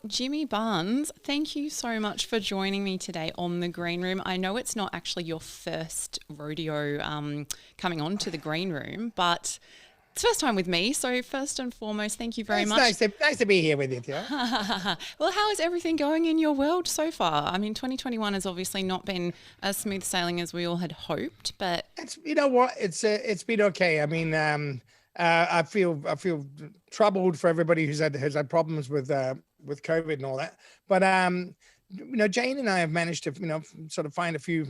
Jimmy Barnes, thank you so much for joining me today on The Green Room. I know it's not actually your first rodeo coming on to The Green Room, but it's first time with me. So first and foremost, thank you very It's much. nice to be here with you, Tia. Well, how is everything going in your world so far? I mean, 2021 has obviously not been as smooth sailing as we all had hoped, but It's you know what? It's been okay. I mean, I feel troubled for everybody who's had problems with COVID and all that. But Jane and I have managed to sort of find a few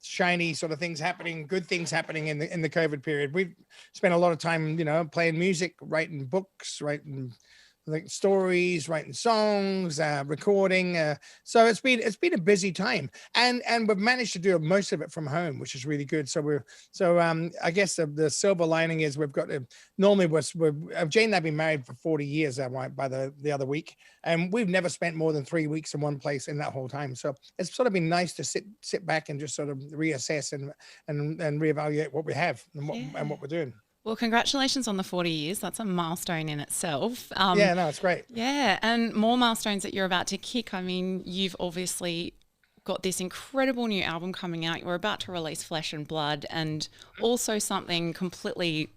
shiny sort of things happening, good things happening in the COVID period. We've spent a lot of time playing music, writing books, writing like stories, writing songs, recording. So it's been a busy time, and we've managed to do most of it from home, which is really good. So I guess the silver lining is we've got normally Jane and I've been married for 40 years by the other week, and we've never spent more than 3 weeks in one place in that whole time. So it's sort of been nice to sit back and just sort of reassess and reevaluate what we have and what we're doing. well, congratulations on the 40 years. That's a milestone in itself. Yeah, no, it's great. Yeah, and more milestones that you're about to kick. I mean, you've obviously got this incredible new album coming out. You're about to release Flesh and Blood, and also something completely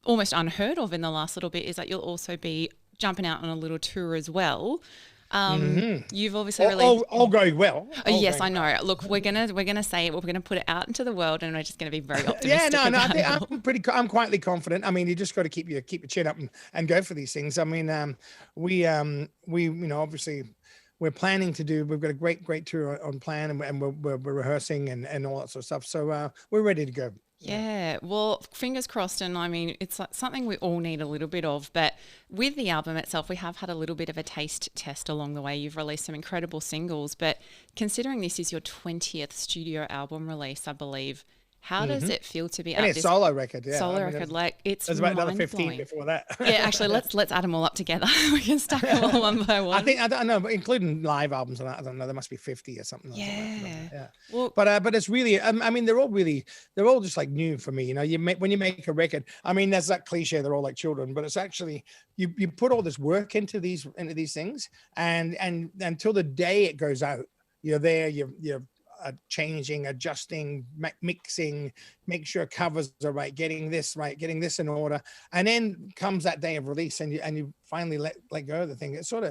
almost unheard of in the last little bit is that you'll also be jumping out on a little tour as well. You've obviously released. All going well. Oh, yes, I know. Look, we're gonna say it. We're gonna put it out into the world, and we're just gonna be very optimistic. Yeah, no. about I'm quietly confident. I mean, you just got to keep your chin up and go for these things. I mean, we obviously we're planning to do. We've got a great tour on plan, and we're rehearsing and all that sort of stuff. So we're ready to go. Yeah, well, fingers crossed. And I mean, it's like something we all need a little bit of. But with the album itself, we have had a little bit of a taste test along the way. You've released some incredible singles. But considering this is your 20th studio album release, I believe, how does it feel to be And at it's this solo record, yeah. solo I mean, record? Like, it's there's about another 15 mind-blowing. before that. Yeah, actually, let's add them all up together. We can stack them all one by one. I don't know, but including live albums and that, I don't know. There must be 50 or something. Yeah. Yeah. Well, But it's really, I mean, they're all just like new for me. When you make a record, I mean, there's that cliche, they're all like children, but it's actually, you put all this work into these things, and until the day it goes out, you're there, you're changing, adjusting, mixing, make sure covers are right, getting this in order, and then comes that day of release, and you finally let go of the thing. It's sort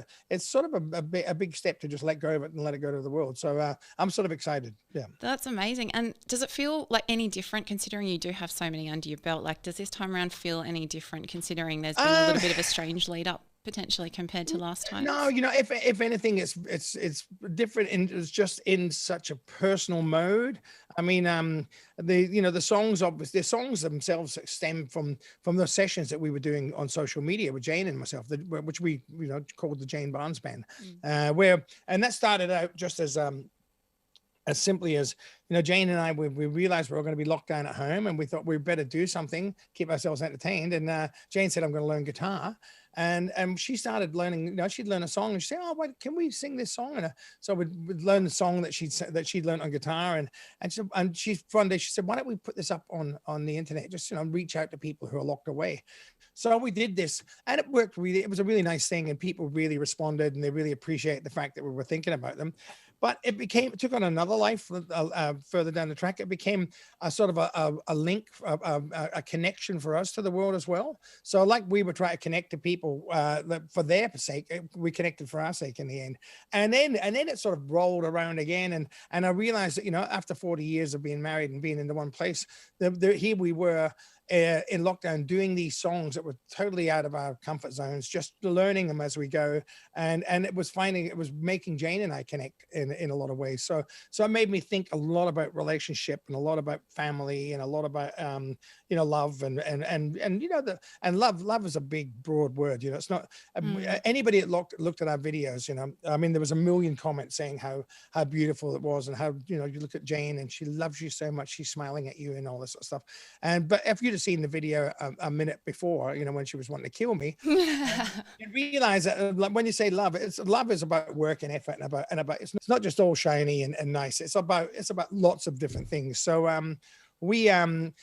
of a big step to just let go of it and let it go to the world. So I'm sort of excited. Yeah, that's amazing. And does it feel like any different considering you do have so many under your belt? Like, does this time around feel any different considering there's been a little bit of a strange lead up potentially compared to last time? No, if anything, it's different, and it's just in such a personal mode. I mean, the songs themselves stem from the sessions that we were doing on social media with Jane and myself, which we called the Jane Barnes Band, and that started out just as simply as Jane and I, we realized we were going to be locked down at home, and we thought we'd better do something, keep ourselves entertained. And Jane said, "I'm going to learn guitar." And she started learning, she'd learn a song, and she'd say, "Oh, wait, can we sing this song?" And so we'd learn the song that she'd learned on guitar. And she one day she said, "Why don't we put this up on the internet? Just, reach out to people who are locked away." So we did this, and it worked really. It was a really nice thing, and people really responded, and they really appreciate the fact that we were thinking about them. But it took on another life further down the track. It became a sort of a link, a connection for us to the world as well. So like we were trying to connect to people for their sake, we connected for our sake in the end. And then it sort of rolled around again. And I realized that, after 40 years of being married and being in the one place, here we were, in lockdown, doing these songs that were totally out of our comfort zones, just learning them as we go, and it was making Jane and I connect in a lot of ways. So it made me think a lot about relationship, and a lot about family, and a lot about love, and love is a big broad word. It's not anybody that looked at our videos. I mean, there was a million comments saying how beautiful it was, and how you look at Jane and she loves you so much, she's smiling at you and all this sort of stuff. But if you'd have seen the video a minute before, when she was wanting to kill me, you realize that when you say love is about work and effort, and about it's not just all shiny and nice. It's about lots of different things. So we learned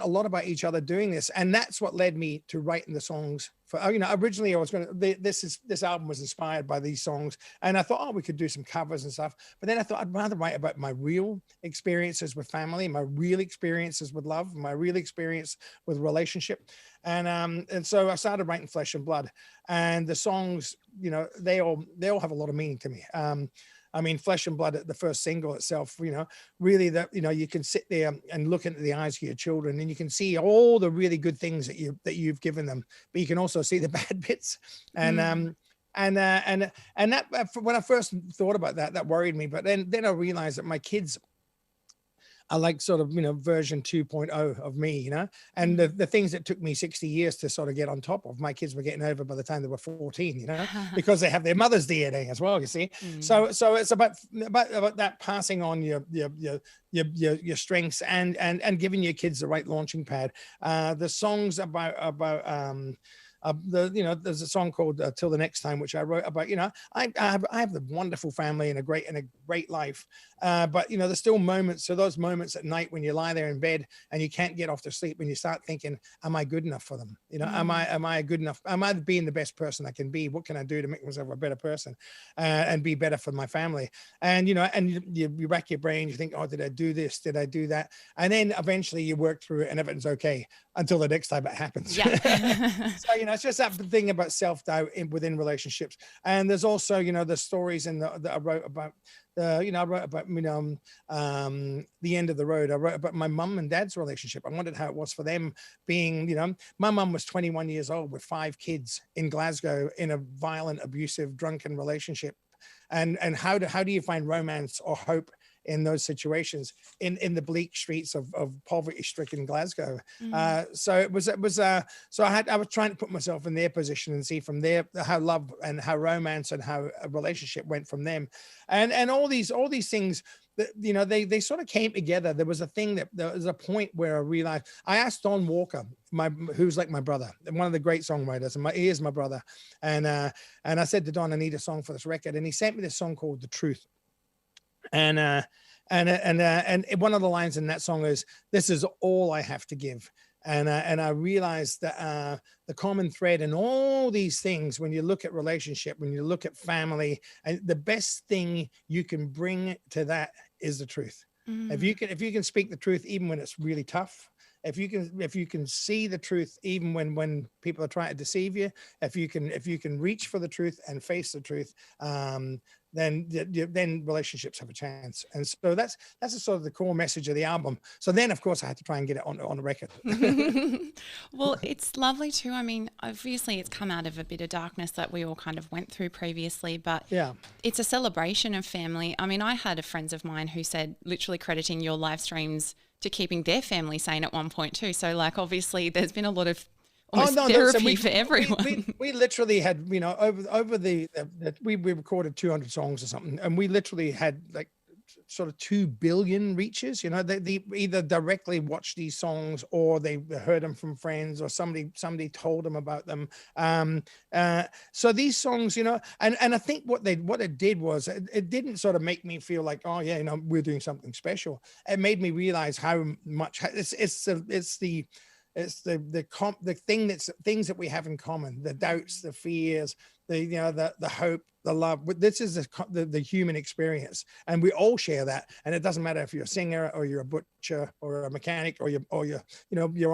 a lot about each other doing this, and that's what led me to writing the songs. For originally I was going to this album was inspired by these songs, and I thought, oh, we could do some covers and stuff. But then I thought I'd rather write about my real experiences with family, my real experiences with love, my real experience with relationship, and so I started writing Flesh and Blood, and the songs, they all have a lot of meaning to me. I mean, Flesh and Blood, the first single itself, really that, you can sit there and look into the eyes of your children, and you can see all the really good things that you've given them, but you can also see the bad bits. And and that when I first thought about that, that worried me. But then I realized that my kids are like sort of, version 2.0 of me, and the things that took me 60 years to sort of get on top of, my kids were getting over by the time they were 14, because they have their mother's DNA as well, you see. So it's about that, passing on your strengths and giving your kids the right launching pad. The songs about there's a song called Till the Next Time, which I wrote about, I have the wonderful family and a great life. But there's still moments. So those moments at night when you lie there in bed and you can't get off to sleep, and you start thinking, am I good enough for them? Am I good enough? Am I being the best person I can be? What can I do to make myself a better person and be better for my family? And, and you rack your brain, you think, oh, did I do this? Did I do that? And then eventually you work through it and everything's okay until the next time it happens. Yeah. So, it's just that thing about self-doubt within relationships. And there's also, the stories that I wrote about, I wrote about, the end of the road. I wrote about my mum and dad's relationship. I wondered how it was for them being, my mum was 21 years old with 5 kids in Glasgow in a violent, abusive, drunken relationship. And how do you find romance or hope in those situations in the bleak streets of poverty-stricken Glasgow? So it was so I was trying to put myself in their position and see from there how love and how romance and how a relationship went from them, and all these things that, they sort of came together. There was a point where I realized, I asked Don Walker, who's like my brother, one of the great songwriters, and he is my brother, and I said to Don, I need a song for this record, and he sent me this song called The Truth. And one of the lines in that song is, "This is all I have to give." And I realized that the common thread in all these things, when you look at relationship, when you look at family, and the best thing you can bring to that is the truth. If you can speak the truth even when it's really tough, if you can see the truth even when people are trying to deceive you, if you can reach for the truth and face the truth, then relationships have a chance. And so that's a sort of the core message of the album. So then, of course, I had to try and get it on a record. Well, it's lovely too. I mean, obviously it's come out of a bit of darkness that we all kind of went through previously, but yeah, it's a celebration of family. I mean, I had friends of mine who said, literally crediting your live streams to keeping their family sane at one point too. So like, obviously there's been a lot of therapy for everyone. We literally had, over we recorded 200 songs or something, and we literally had like sort of 2 billion reaches. They either directly watched these songs or they heard them from friends or somebody told them about them. So these songs, and I think what it did was it didn't sort of make me feel like, oh yeah, we're doing something special. It made me realize how much it's the things that we have in common, the doubts, the fears, the hope, the love. This is the human experience, and we all share that. And it doesn't matter if you're a singer or you're a butcher or a mechanic or you're on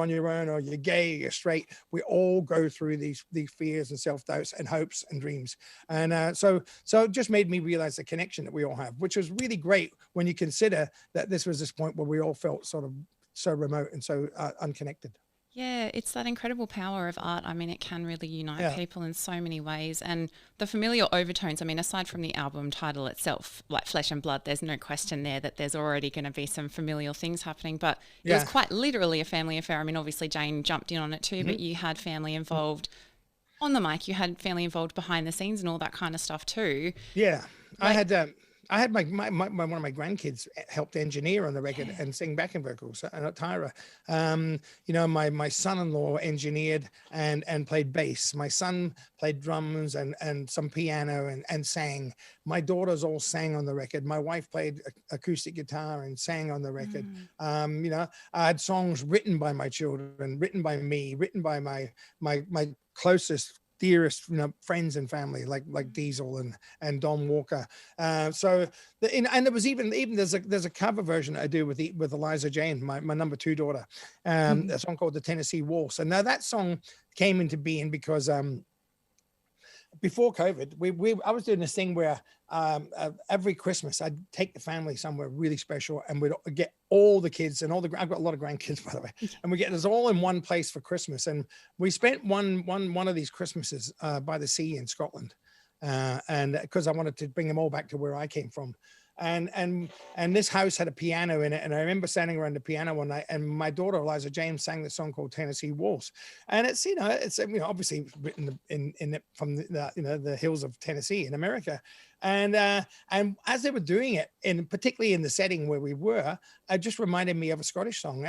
your own or you're gay, you're straight. We all go through these fears and self-doubts and hopes and dreams. And so it just made me realize the connection that we all have, which was really great when you consider that this was this point where we all felt sort of so remote and so unconnected. Yeah, it's that incredible power of art. I mean, it can really unite people in so many ways. And the familiar overtones, I mean, aside from the album title itself, like Flesh and Blood, there's no question there that there's already going to be some familial things happening. But it was quite literally a family affair. I mean, obviously Jane jumped in on it too, but you had family involved on the mic. You had family involved behind the scenes and all that kind of stuff too. Yeah, I had I had one of my grandkids helped engineer on the record and sing backing vocals. Tyra, my son-in-law engineered and played bass. My son played drums and some piano and sang. My daughters all sang on the record. My wife played acoustic guitar and sang on the record. I had songs written by my children, written by me, written by my closest, dearest, friends and family, like Diesel and Don Walker. And there was even there's a cover version I do with Eliza Jane, my number 2 daughter, a song called the Tennessee Waltz. And now that song came into being because before COVID, I was doing this thing where every Christmas I'd take the family somewhere really special, and we'd get all the kids and I've got a lot of grandkids, by the way, and we get us all in one place for Christmas. And we spent one of these Christmases by the sea in Scotland, and because I wanted to bring them all back to where I came from. And this house had a piano in it, and I remember standing around the piano one night, and my daughter Eliza James sang this song called Tennessee Waltz, and it's obviously written from the hills of Tennessee in America, and as they were doing it, and particularly in the setting where we were, it just reminded me of a Scottish song,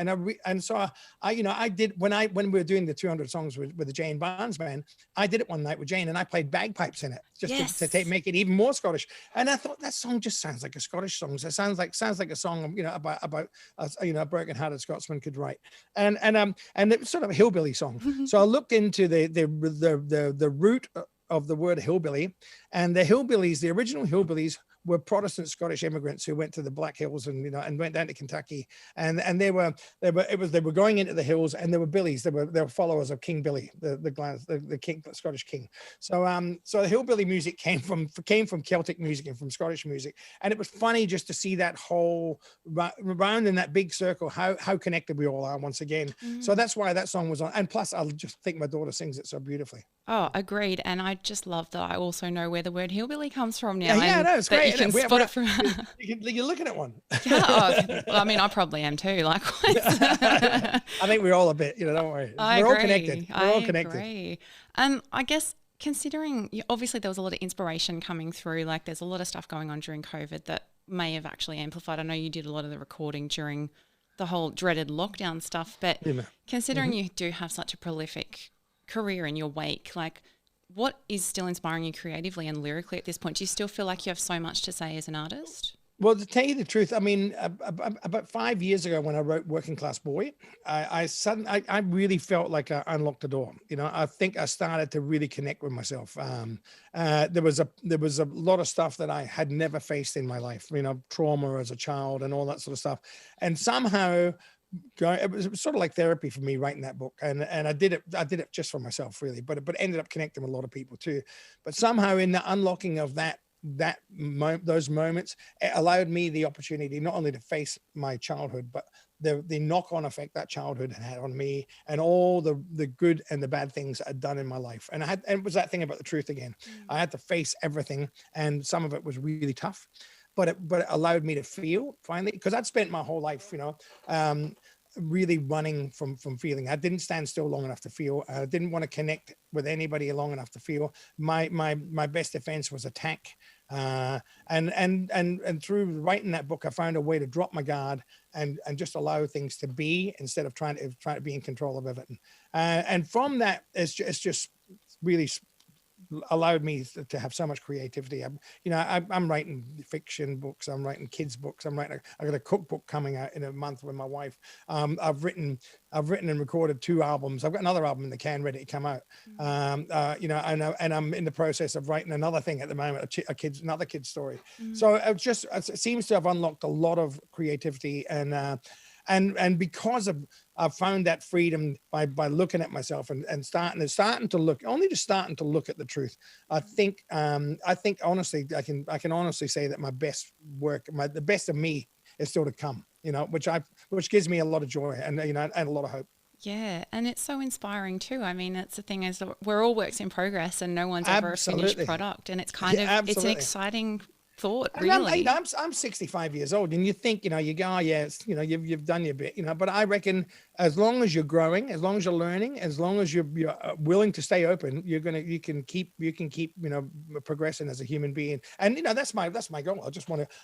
so I did when we were doing the 200 songs with the Jane Barnes band, I did it one night with Jane, and I played bagpipes in it just to make it even more Scottish, and I thought that song just sounds like a Scottish song. So it sounds like a song about a broken-hearted Scotsman could write, and it was sort of a hillbilly song. So I looked into the root of the word hillbilly, and the original hillbillies were Protestant Scottish immigrants who went to the Black Hills and went down to Kentucky, and they were going into the hills, and they were billies. They were followers of King Billy, the king, the Scottish king. So the hillbilly music came from Celtic music and from Scottish music, and it was funny just to see that whole round in that big circle how connected we all are once again. So that's why that song was on, and plus I just think my daughter sings it so beautifully. Oh, agreed. And I just love that I also know where the word hillbilly comes from now. Yeah, no, it's great. You can spot it from. You're looking at one. Yeah, well, I mean, I probably am too. Likewise. I think we're all a bit. Don't worry. We're all connected. We're all connected. Agree. I guess considering obviously there was a lot of inspiration coming through. Like, there's a lot of stuff going on during COVID that may have actually amplified. I know you did a lot of the recording during the whole dreaded lockdown stuff, but considering you do have such a prolific career in your wake, like, what is still inspiring you creatively and lyrically at this point? Do you still feel like you have so much to say as an artist? Well, to tell you the truth, I mean, about 5 years ago when I wrote Working Class Boy, I really felt like I unlocked the door. I think I started to really connect with myself. There was a lot of stuff that I had never faced in my life, trauma as a child and all that sort of stuff. And somehow it was sort of like therapy for me writing that book, and I did it just for myself, really, but ended up connecting with a lot of people too. But somehow in the unlocking of those moments, it allowed me the opportunity not only to face my childhood, but the knock-on effect that childhood had on me, and all the good and the bad things I'd done in my life. And it was that thing about the truth again. I had to face everything, and some of it was really tough, but it allowed me to feel finally, because I'd spent my whole life, really running from feeling. I didn't stand still long enough to feel. I didn't want to connect with anybody long enough to feel. My best defense was attack. And through writing that book, I found a way to drop my guard and just allow things to be, instead of trying to be in control of everything. And from that, it's just really allowed me to have so much creativity. I'm writing fiction books. I'm writing kids books. I got a cookbook coming out in a month with my wife. I've written and recorded 2 albums. I've got another album in the can ready to come out. And I'm in the process of writing another thing at the moment, another kid's story. So it seems to have unlocked a lot of creativity, and because I've found that freedom by looking at myself and starting to look at the truth. I think honestly, I can honestly say that my best work, the best of me, is still to come. Which gives me a lot of joy and and a lot of hope. Yeah, and it's so inspiring too. I mean, it's the thing is, we're all works in progress, and no one's ever a finished product, and it's kind of it's an exciting thought, And I'm, really. I'm 65 years old, and you think, you go, oh, yeah, it's, you've done your bit, but I reckon as long as you're growing, as long as you're learning, as long as you're willing to stay open, you can keep, progressing as a human being. And, that's my goal.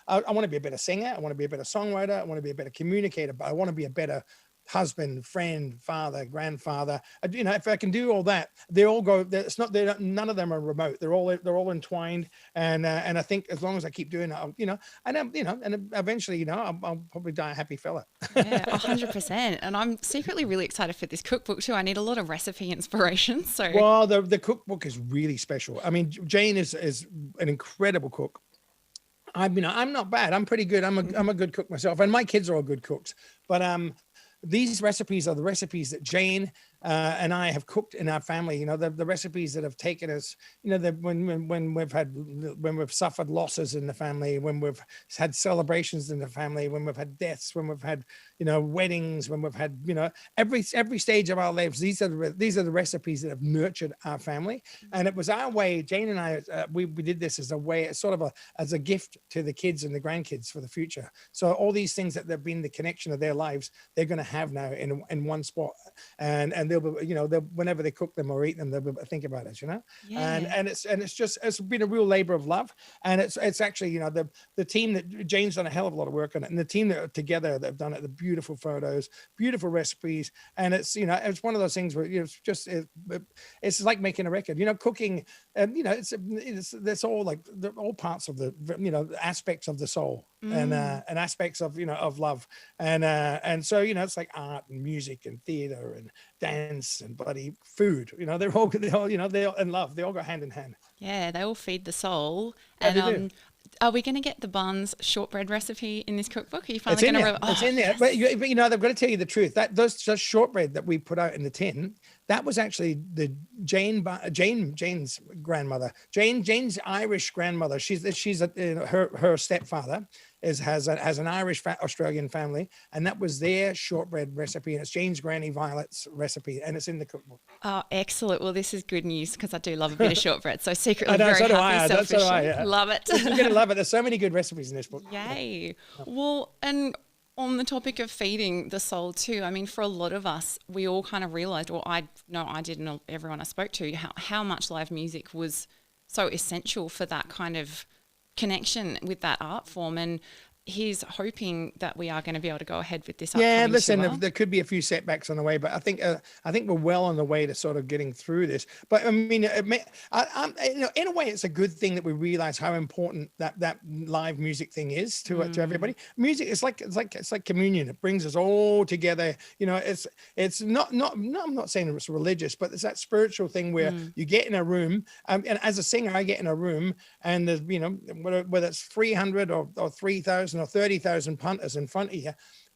I want to be a better singer. I want to be a better songwriter. I want to be a better communicator, but I want to be a better husband, friend, father, grandfather. If I can do all that, they all go. It's not. None of them are remote. They're all entwined. And I think as long as I keep doing it, and eventually, I'll probably die a happy fella. Yeah, 100%. And I'm secretly really excited for this cookbook too. I need a lot of recipe inspiration. So, Well, the cookbook is really special. I mean, Jane is an incredible cook. I'm not bad. I'm pretty good. I'm a good cook myself, and my kids are all good cooks. But these recipes are the recipes that Jane and I have cooked in our family. The recipes that have taken us. When we've suffered losses in the family, when we've had celebrations in the family, when we've had deaths, when we've had weddings, when we've had every stage of our lives. These are the recipes that have nurtured our family, and it was our way. Jane and I we did this as a way, sort of as a gift to the kids and the grandkids for the future. So all these things that have been the connection of their lives, they're going to have now in one spot, and they'll be, whenever they cook them or eat them, they'll be, think about it, yeah. and it's been a real labor of love, and it's actually, the team that Jane's done a hell of a lot of work on it, and the team that are together that have done it, the beautiful photos, beautiful recipes, and it's it's one of those things where it's like making a record, cooking, and it's all like all parts of the aspects of the soul, and aspects of of love, and so it's like art and music and theater and dance and bloody food. They all and love. They all go hand in hand. Yeah, they all feed the soul. Yeah, And they do. are we going to get the buns shortbread recipe in this cookbook? Are you It's finally in going there. to? It's in there. But, they've got to tell you the truth. That those shortbread that we put out in the tin, that was actually the Jane's grandmother. Jane's Irish grandmother. She's her stepfather has an Irish Australian family, and that was their shortbread recipe, and it's Jane's Granny Violet's recipe, and it's in the cookbook. Oh, excellent. Well, this is good news because I do love a bit of shortbread. So I secretly know, very so do happy, I. So do I. selfishly. Yeah. Love it. You're gonna love it. There's so many good recipes in this book. Yay. Well, and on the topic of feeding the soul too, I mean, for a lot of us, we all kind of realized, or I know I did, and everyone I spoke to, how much live music was so essential for that kind of connection with that art form. And he's hoping that we are going to be able to go ahead with this Yeah, upcoming listen, tour. there could be a few setbacks on the way, but I think we're well on the way to sort of getting through this. But I mean, I'm in a way, it's a good thing that we realize how important that live music thing is to everybody. Music is it's like communion. It brings us all together. It's not I'm not saying it's religious, but it's that spiritual thing where you get in a room, and as a singer, I get in a room, and there's whether it's 300 or 3,000 or 30,000 punters in front of you.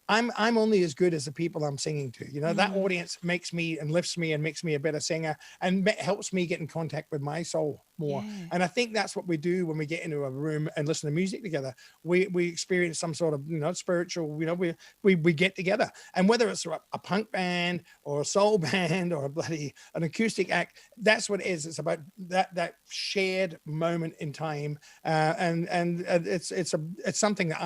I'm only as good as the people I'm singing to. That audience makes me and lifts me and makes me a better singer and helps me get in contact with my soul more. Yeah. And I think that's what we do when we get into a room and listen to music together. We experience some sort of spiritual. We get together, and whether it's a punk band or a soul band or an acoustic act, that's what it is. It's about that shared moment in time, and it's something that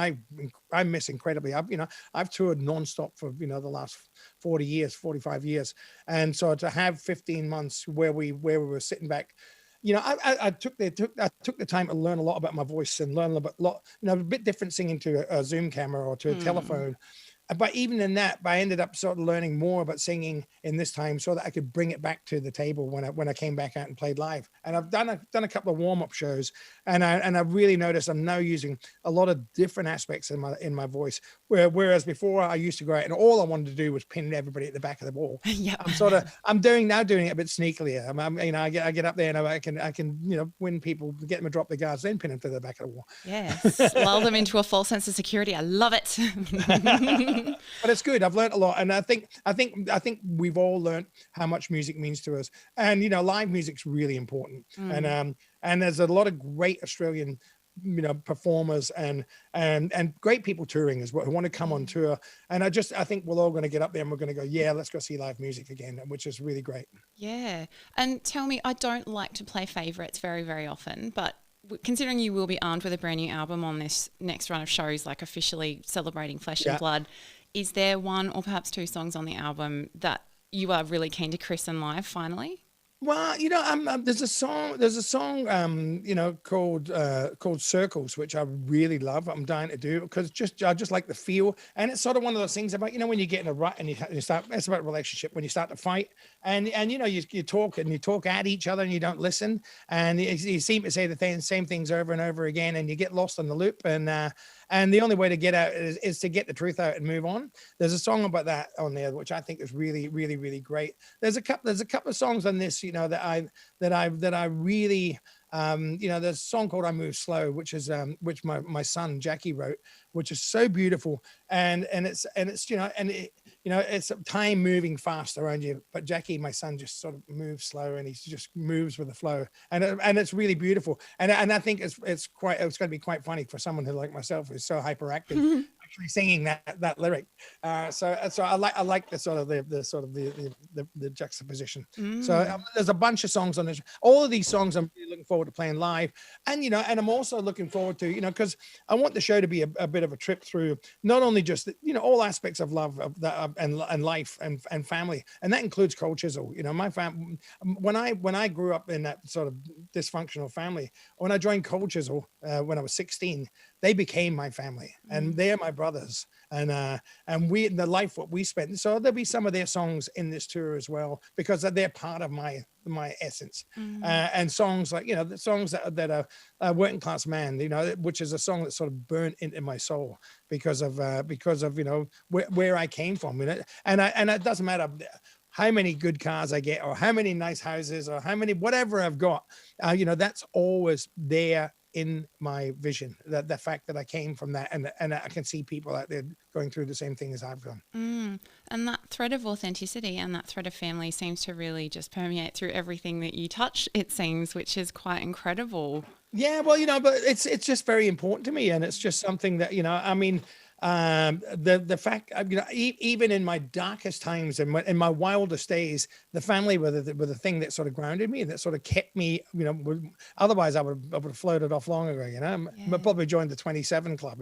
I miss incredibly. I've toured nonstop for the last 40 years, 45 years, and so to have 15 months where we were sitting back. I took the time to learn a lot about my voice and learn a bit different singing to a Zoom camera or to a telephone. But even in that, I ended up sort of learning more about singing in this time so that I could bring it back to the table when I came back out and played live. And I've done a couple of warm-up shows, and I've really noticed I'm now using a lot of different aspects in my voice. Whereas before I used to go out and all I wanted to do was pin everybody at the back of the wall. Yeah. I'm doing it a bit sneakily. I get up there and I can win people, get them to drop the guards, then pin them to the back of the wall. Yes. Lull them into a false sense of security. I love it. But it's good. I've learned a lot, and I think we've all learned how much music means to us. And live music's really important. And there's a lot of great Australian performers and great people touring as well who want to come on tour. And I think we're all going to get up there and we're going to go, yeah, let's go see live music again, which is really great. Yeah. And tell me, I don't like to play favorites very, very often, but considering you will be armed with a brand new album on this next run of shows, like officially celebrating Flesh and Yeah. Blood, is there one or perhaps two songs on the album that you are really keen to christen live finally? Well, there's a song, called Circles, which I really love. I'm dying to do because I just like the feel. And it's sort of one of those things about, when you get in a rut and you start, it's about relationship, when you start to fight and you talk and you talk at each other and you don't listen. And you seem to say the same things over and over again and you get lost in the loop. And the only way to get out is to get the truth out and move on. There's a song about that on there, which I think is really, really, really great. There's a couple of songs on this, that I really, there's a song called I Move Slow, which my son Jackie wrote, which is so beautiful. It's it's time moving fast around you, but Jackie, my son, just sort of moves slow and he just moves with the flow. And it's really beautiful. And I think it's going to be quite funny for someone who like myself who's so hyperactive actually singing that lyric. So I like the juxtaposition. So there's a bunch of songs on this. All of these songs I'm really looking forward to playing live, and and I'm also looking forward to because I want the show to be a bit of a trip through not only just all aspects of love and life and family, and that includes cold chisel. My family, when I grew up in that sort of dysfunctional family, when I joined cold chisel when I was 16, they became my family and they're my brothers, and we the life what we spent. So there'll be some of their songs in this tour as well because they're part of my essence. And songs like the songs that are Working Class Man, which is a song that sort of burnt into my soul because of where I came from, and it doesn't matter how many good cars I get or how many nice houses or how many whatever I've got, that's always there in my vision, that the fact that I came from that, and I can see people out there going through the same thing as I've done. And that thread of authenticity and that thread of family seems to really just permeate through everything that you touch, it seems, which is quite incredible. Yeah, well, but it's just very important to me, and it's just something that the fact, even in my darkest times and in my wildest days, the family were the thing that sort of grounded me and that sort of kept me, otherwise I would have floated off long ago, I probably joined the 27 club,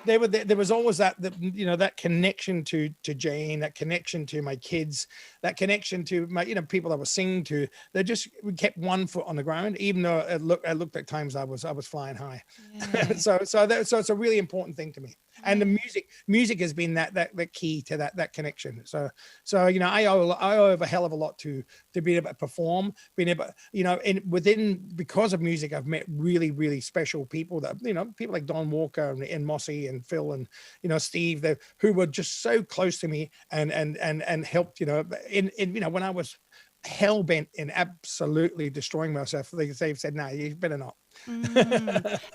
there was always that connection to Jane, that connection to my kids, that connection to my, people I was singing to. They just kept one foot on the ground, even though it looked like times I was flying high. Yeah. so it's a really important thing to me. And the music has been that key to that connection. So I owe a hell of a lot to be able to perform, being able, because of music, I've met really, really special people that, people like Don Walker and Mossy and Phil and, Steve, who were just so close to me and helped, when I was hell bent in absolutely destroying myself. They've said, no, you better not.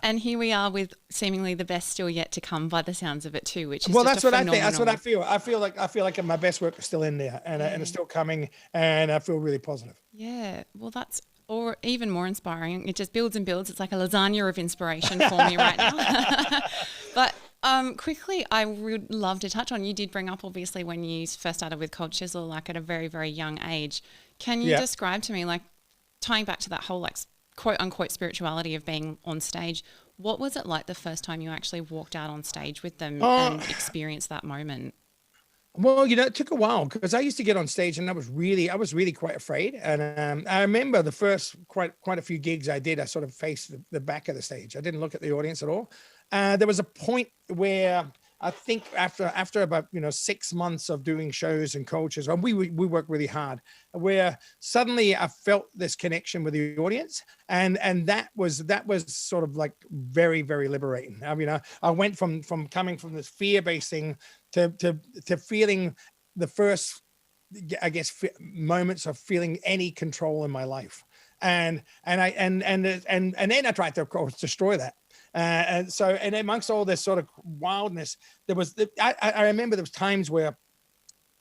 And here we are with seemingly the best still yet to come by the sounds of it too, which is that's what I think. That's what I feel. I feel like my best work is still in there and it's still coming, and I feel really positive. Yeah. Well, that's or even more inspiring. It just builds and builds. It's like a lasagna of inspiration for me right now. But quickly, I would love to touch on, you did bring up obviously when you first started with Cold Chisel, like at a very, very young age. Can you describe to me, like tying back to that whole like quote unquote spirituality of being on stage, what was it like the first time you actually walked out on stage with them and experienced that moment? Well, it took a while because I used to get on stage and I was really quite afraid. And I remember the first quite a few gigs I did, I sort of faced the back of the stage. I didn't look at the audience at all. There was a point where I think after about 6 months of doing shows and coaches, and we work really hard, where suddenly I felt this connection with the audience, and that was sort of like very, very liberating. I mean, I went from coming from this fear-based thing to feeling the first, I guess, moments of feeling any control in my life, and then I tried to, of course, destroy that. And amongst all this sort of wildness, I remember there was times where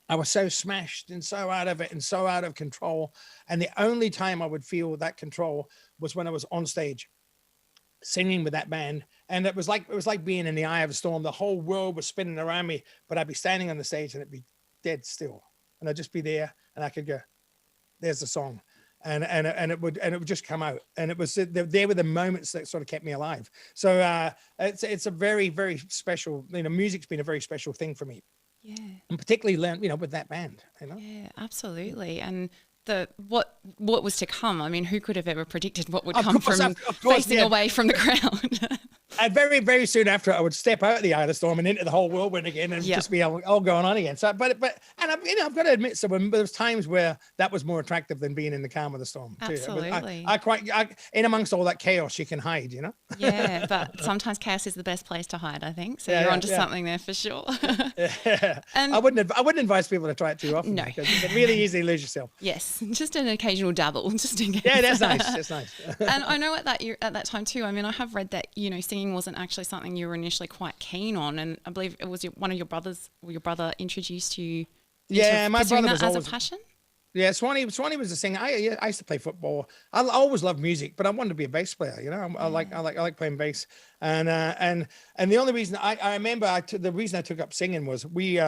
I was so smashed and so out of it and so out of control. And the only time I would feel that control was when I was on stage singing with that band. And it was like being in the eye of a storm. The whole world was spinning around me, but I'd be standing on the stage and it'd be dead still. And I'd just be there and I could go, there's the song. and it would just come out, and it was there were the moments that sort of kept me alive. So it's a very, very special, music's been a very special thing for me. Yeah. And particularly with that band, Yeah, absolutely. And what was to come? I mean, who could have ever predicted what would Of come course, from of course, facing yeah. away from the crowd? And very, very soon after, I would step out of the eye of the storm and into the whole whirlwind again, and Yep. just be all going on again. So, but I've got to admit, so when there was times where that was more attractive than being in the calm of the storm. Too. Absolutely. I in amongst all that chaos, you can hide, Yeah, but sometimes chaos is the best place to hide, I think. So Yeah, you're yeah, onto yeah. something there for sure. Yeah. And- I wouldn't advise people to try it too often. No. Because you can really easily lose yourself. Yes, just an occasional dabble, just in case. Yeah, that's nice. That's nice. And I know at that time too, I mean, I have read that, singing wasn't actually something you were initially quite keen on. And I believe it was one of your brothers, or your brother introduced you Yeah, into my pursuing brother that was as always a passion? Yeah, Swanee was a singer. I used to play football. I always loved music, but I wanted to be a bass player. I like playing bass. And the only reason I remember the reason I took up singing was we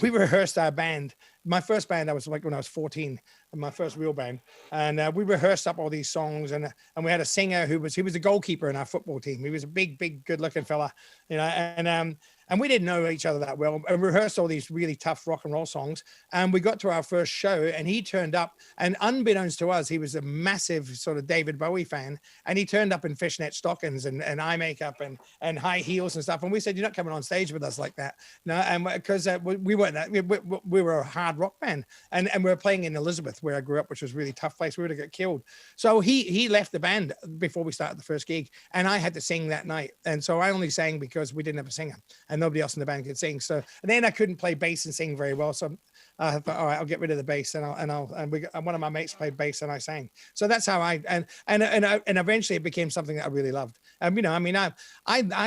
rehearsed our band. My first band, I was like when I was 14, my first real band, and we rehearsed up all these songs, and we had a singer he was a goalkeeper in our football team. He was a big, good-looking fella, and we didn't know each other that well. And we rehearsed all these really tough rock and roll songs, and we got to our first show, and he turned up, and unbeknownst to us, he was a massive sort of David Bowie fan, and he turned up in fishnet stockings and eye makeup and high heels and stuff, and we said, "You're not coming on stage with us like that," no, and because we weren't that, we were a hard rock band, and we were playing in Elizabeth, where I grew up, which was a really tough place. We would have got killed. So he left the band before we started the first gig, and I had to sing that night, and so I only sang because we didn't have a singer, and nobody else in the band could sing. So and then I couldn't play bass and sing very well, so I thought, all right, I'll get rid of the bass, and one of my mates played bass, and I sang. So that's how and eventually it became something that I really loved. I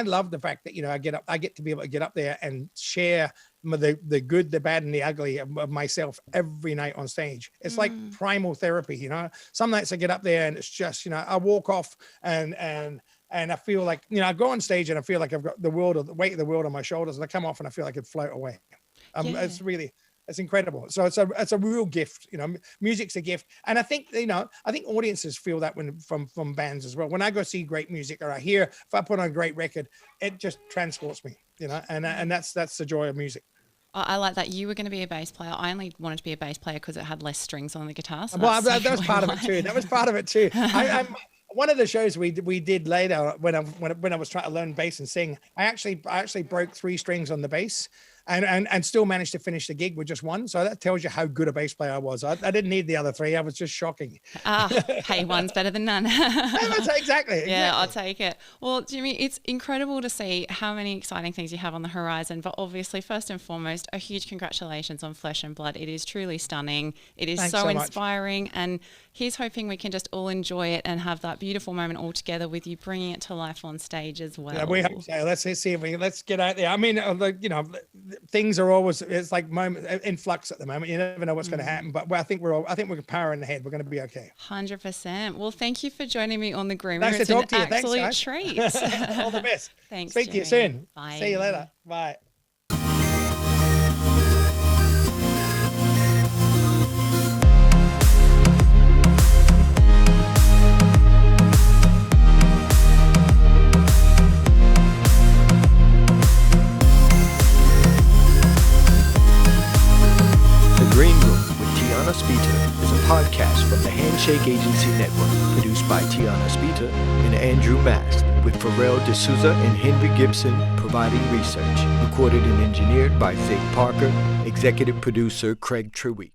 love the fact that I get to be able to get up there and share the good, the bad, and the ugly of myself every night on stage. It's like primal therapy. Some nights I get up there and it's just I walk off and I feel like I go on stage and I feel like I've got the weight of the world on my shoulders, and I come off and I feel like I could float away. It's incredible. So it's a real gift. Music's a gift, and I think audiences feel that from bands as well. When I go see great music, or if I put on a great record, it just transports me. And that's the joy of music. I like that you were going to be a bass player. I only wanted to be a bass player because it had less strings on the guitar. So Well, that was part of it too. That was part of it too. One of the shows we did later when I was trying to learn bass and sing, I actually broke 3 strings on the bass and still managed to finish the gig with just one. So that tells you how good a bass player I was. I didn't need the other 3. I was just shocking. Hey, one's better than none. Exactly. Yeah, I'll take it. Well, Jimmy, it's incredible to see how many exciting things you have on the horizon. But obviously, first and foremost, a huge congratulations on Flesh and Blood. It is truly stunning. It is Thanks so so much. inspiring. And here's hoping we can just all enjoy it and have that beautiful moment all together with you bringing it to life on stage as well. Yeah, we hope so. Let's see if let's get out there. I mean, things are always, it's like in flux at the moment. You never know what's going to happen, but I think we're powering ahead. We're going to be okay. 100%. Well, thank you for joining me on the Groomer. Nice to It's an talk to you. Thanks, absolute guys. treat. All the best. Thanks. Speak to you Jimmy. soon. Bye. See you later. Bye. The Green Room with Tiana Speter is a podcast from the Handshake Agency Network, produced by Tiana Speter and Andrew Mast, with Pharrell D'Souza and Henry Gibson providing research. Recorded and engineered by Zig Parker, executive producer Craig Treweek.